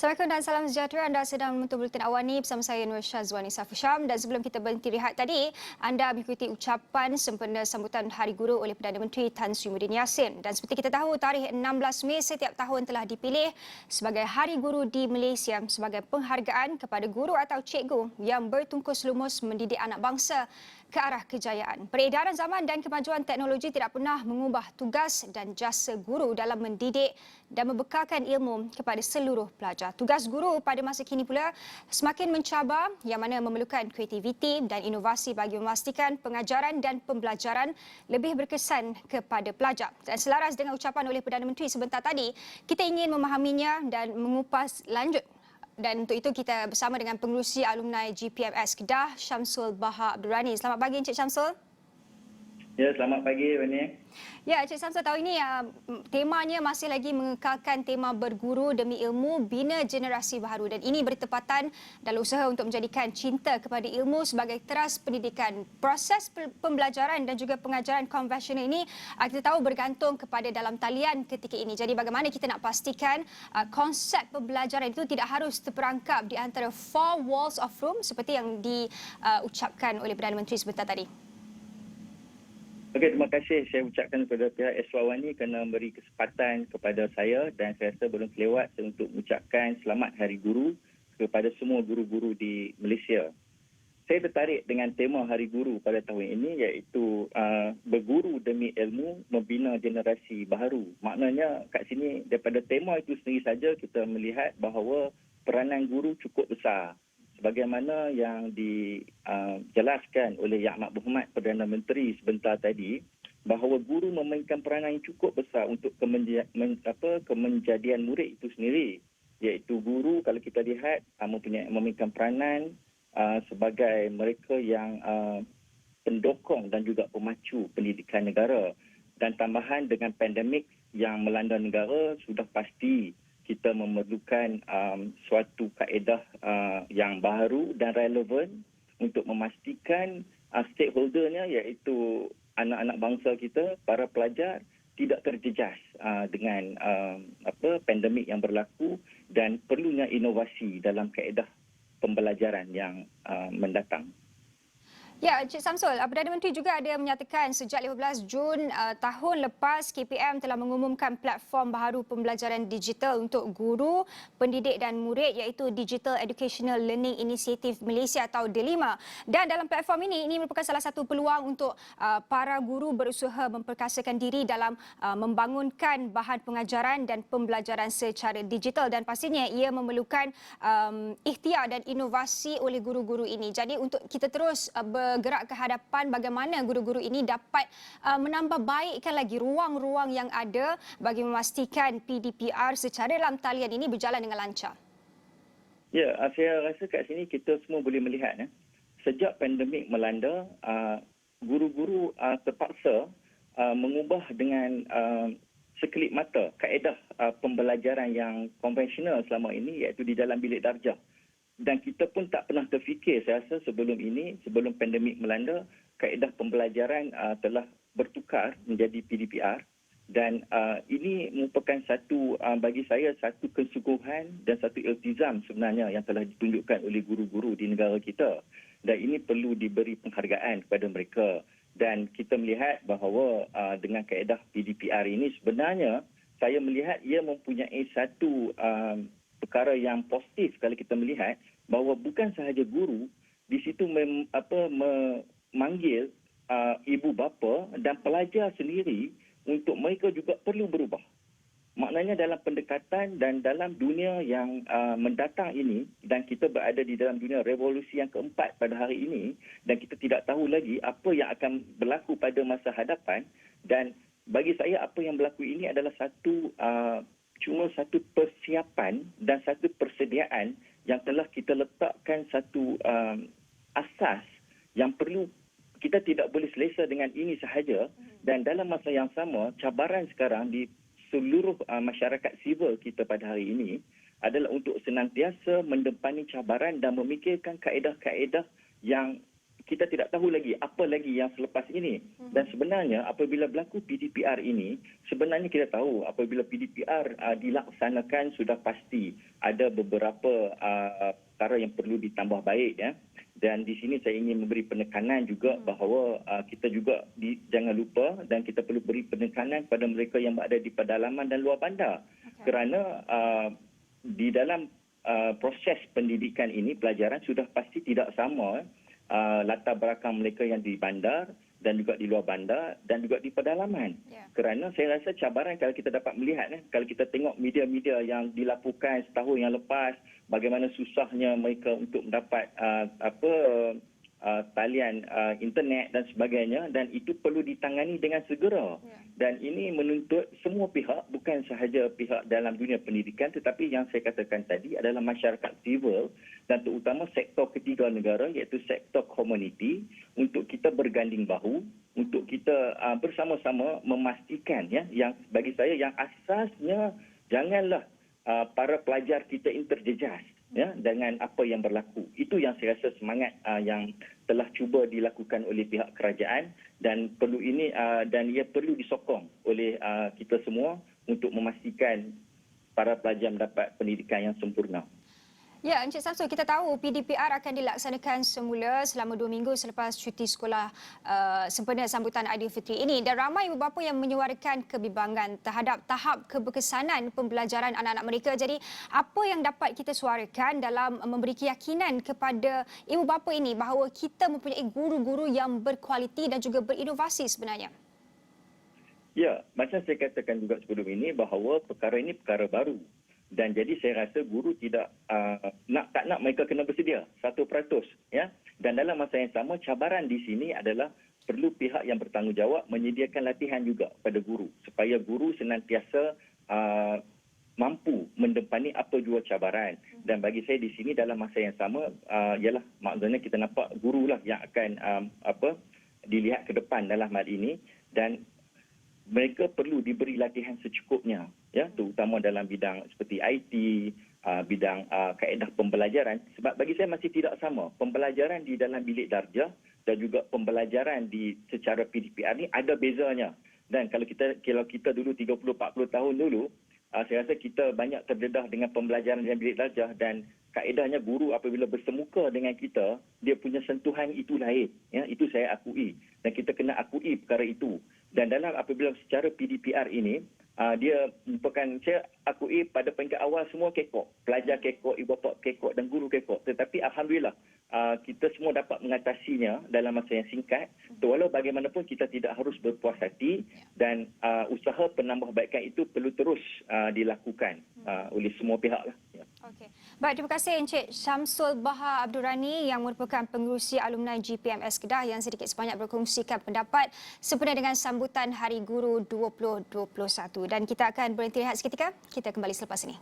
Assalamualaikum dan salam sejahtera. Anda sedang menonton Buletin Awal ni bersama saya Nur Syazwani Safusham. Dan sebelum kita berhenti rehat tadi, anda mengikuti ucapan sempena sambutan Hari Guru oleh Perdana Menteri Tan Sri Muhyiddin Yassin. Dan seperti kita tahu, tarikh 16 Mei setiap tahun telah dipilih sebagai Hari Guru di Malaysia sebagai penghargaan kepada guru atau cikgu yang bertungkus lumus mendidik anak bangsa ke arah kejayaan. Peredaran zaman dan kemajuan teknologi tidak pernah mengubah tugas dan jasa guru dalam mendidik dan membekalkan ilmu kepada seluruh pelajar. Tugas guru pada masa kini pula semakin mencabar yang mana memerlukan kreativiti dan inovasi bagi memastikan pengajaran dan pembelajaran lebih berkesan kepada pelajar. Dan selaras dengan ucapan oleh Perdana Menteri sebentar tadi, kita ingin memahaminya dan mengupas lanjut. Dan untuk itu kita bersama dengan pengerusi alumni GPMS Kedah, Syamsul Baha Abdul Rani. Selamat pagi Encik Syamsul. Ya, selamat pagi Wani. Ya, Encik Syamsul, tahun ini temanya masih lagi mengekalkan tema berguru demi ilmu bina generasi baharu, dan ini bertepatan dalam usaha untuk menjadikan cinta kepada ilmu sebagai teras pendidikan. Proses pembelajaran dan juga pengajaran konvensional ini kita tahu bergantung kepada dalam talian ketika ini. Jadi bagaimana kita nak pastikan konsep pembelajaran itu tidak harus terperangkap di antara four walls of room seperti yang diucapkan oleh Perdana Menteri sebentar tadi. Okey, terima kasih saya ucapkan kepada pihak Eswawani kerana memberi kesempatan kepada saya, dan saya rasa belum kelewat untuk mengucapkan selamat Hari Guru kepada semua guru-guru di Malaysia. Saya tertarik dengan tema Hari Guru pada tahun ini, iaitu berguru demi ilmu membina generasi baharu. Maknanya kat sini daripada tema itu sendiri saja kita melihat bahawa peranan guru cukup besar. Sebagaimana yang dijelaskan oleh Yang Amat Berhormat Perdana Menteri sebentar tadi, bahawa guru memainkan peranan yang cukup besar untuk kemenjadian murid itu sendiri. Iaitu guru, kalau kita lihat, memainkan peranan sebagai mereka yang pendokong dan juga pemacu pendidikan negara. Dan tambahan dengan pandemik yang melanda negara, sudah pasti kita memerlukan suatu kaedah yang baru dan relevan untuk memastikan stakeholdernya, iaitu anak-anak bangsa kita, para pelajar, tidak terjejas dengan pandemik yang berlaku, dan perlunya inovasi dalam kaedah pembelajaran yang mendatang. Ya, Encik Samsul, Perdana Menteri juga ada menyatakan sejak 15 Jun tahun lepas, KPM telah mengumumkan platform baharu pembelajaran digital untuk guru, pendidik dan murid, iaitu Digital Educational Learning Initiative Malaysia atau DELIMA. Dan dalam platform ini merupakan salah satu peluang untuk para guru berusaha memperkasakan diri dalam membangunkan bahan pengajaran dan pembelajaran secara digital, dan pastinya ia memerlukan ikhtiar dan inovasi oleh guru-guru ini. Jadi untuk kita terus bergerak ke hadapan, bagaimana guru-guru ini dapat menambah baikkan lagi ruang-ruang yang ada bagi memastikan PDPR secara dalam talian ini berjalan dengan lancar. Ya, saya rasa kat sini kita semua boleh melihat. Sejak pandemik melanda, guru-guru terpaksa mengubah dengan sekelip mata kaedah pembelajaran yang konvensional selama ini, iaitu di dalam bilik darjah. Dan kita pun tak pernah terfikir, saya rasa sebelum pandemik melanda, kaedah pembelajaran telah bertukar menjadi PDPR. Dan ini merupakan bagi saya satu kesungguhan dan satu iltizam sebenarnya yang telah ditunjukkan oleh guru-guru di negara kita. Dan ini perlu diberi penghargaan kepada mereka. Dan kita melihat bahawa dengan kaedah PDPR ini sebenarnya saya melihat ia mempunyai satu perkara yang positif kalau kita melihat bahawa bukan sahaja guru di situ memanggil ibu bapa dan pelajar sendiri untuk mereka juga perlu berubah. Maknanya dalam pendekatan dan dalam dunia yang mendatang ini, dan kita berada di dalam dunia revolusi yang keempat pada hari ini, dan kita tidak tahu lagi apa yang akan berlaku pada masa hadapan. Dan bagi saya apa yang berlaku ini adalah cuma satu persiapan dan satu persediaan yang telah kita letakkan satu asas yang perlu, kita tidak boleh selesa dengan ini sahaja. Dan dalam masa yang sama, cabaran sekarang di seluruh masyarakat sivil kita pada hari ini adalah untuk senantiasa mendepani cabaran dan memikirkan kaedah-kaedah yang kita tidak tahu lagi apa lagi yang selepas ini. Dan sebenarnya apabila berlaku PDPR ini, sebenarnya kita tahu apabila PDPR dilaksanakan sudah pasti ada beberapa perkara yang perlu ditambah baik, ya. Dan di sini saya ingin memberi penekanan juga bahawa kita juga jangan lupa dan kita perlu beri penekanan kepada mereka yang berada di pedalaman dan luar bandar. Kerana di dalam proses pendidikan ini, pelajaran sudah pasti tidak sama latar belakang mereka yang di bandar dan juga di luar bandar dan juga di pedalaman. Kerana saya rasa cabaran kalau kita dapat melihat, kalau kita tengok media-media yang dilaporkan setahun yang lepas, bagaimana susahnya mereka untuk mendapat talian internet dan sebagainya, dan itu perlu ditangani dengan segera. Dan ini menuntut semua pihak, bukan sahaja pihak dalam dunia pendidikan, tetapi yang saya katakan tadi adalah masyarakat sivil dan terutama sektor ketiga negara, iaitu sektor komuniti, untuk kita berganding bahu, untuk kita bersama-sama memastikan, ya, yang bagi saya yang asasnya janganlah para pelajar kita ini terjejas, ya, dengan apa yang berlaku. Itu yang saya rasa semangat yang telah cuba dilakukan oleh pihak kerajaan, dan perlu ini dan ia perlu disokong oleh kita semua untuk memastikan para pelajar mendapat pendidikan yang sempurna. Ya, Encik Samsul, kita tahu PDPR akan dilaksanakan semula selama 2 minggu selepas cuti sekolah sempena sambutan Aidilfitri ini. Dan ramai ibu bapa yang menyuarakan kebimbangan terhadap tahap keberkesanan pembelajaran anak-anak mereka. Jadi, apa yang dapat kita suarakan dalam memberi keyakinan kepada ibu bapa ini bahawa kita mempunyai guru-guru yang berkualiti dan juga berinovasi sebenarnya? Ya, macam saya katakan juga sebelum ini bahawa perkara ini perkara baru. Dan jadi saya rasa guru tidak tak nak mereka kena bersedia 100%, ya. Dan dalam masa yang sama, cabaran di sini adalah perlu pihak yang bertanggungjawab menyediakan latihan juga pada guru supaya guru senantiasa mampu mendepani apa jua cabaran. Dan bagi saya di sini dalam masa yang sama ialah maksudnya kita nampak gurulah yang akan dilihat ke depan dalam hal ini, dan mereka perlu diberi latihan secukupnya, ya, terutama dalam bidang seperti IT, bidang kaedah pembelajaran. Sebab bagi saya masih tidak sama pembelajaran di dalam bilik darjah dan juga pembelajaran secara PDPR ni ada bezanya. Dan kalau kita dulu 30-40 tahun dulu, saya rasa kita banyak terdedah dengan pembelajaran dalam bilik darjah, dan kaedahnya guru apabila bersemuka dengan kita, dia punya sentuhan itu lain, ya, itu saya akui dan kita kena akui perkara itu. Dan dalam apabila secara PDPR ini, dia merupakan, saya akui pada peringkat awal semua kekok. Pelajar kekok, ibu bapa kekok dan guru kekok. Tetapi Alhamdulillah, kita semua dapat mengatasinya dalam masa yang singkat. Walau bagaimanapun kita tidak harus berpuas hati, dan usaha penambahbaikan itu perlu terus dilakukan oleh semua pihak lah. Ya. Okey. Baik, terima kasih Encik Syamsul Baha Abdul Rani yang merupakan pengerusi alumni GPMS Kedah yang sedikit sebanyak berkongsikan pendapat sempena dengan sambutan Hari Guru 2021. Dan kita akan berhenti rehat seketika. Kita kembali selepas ini.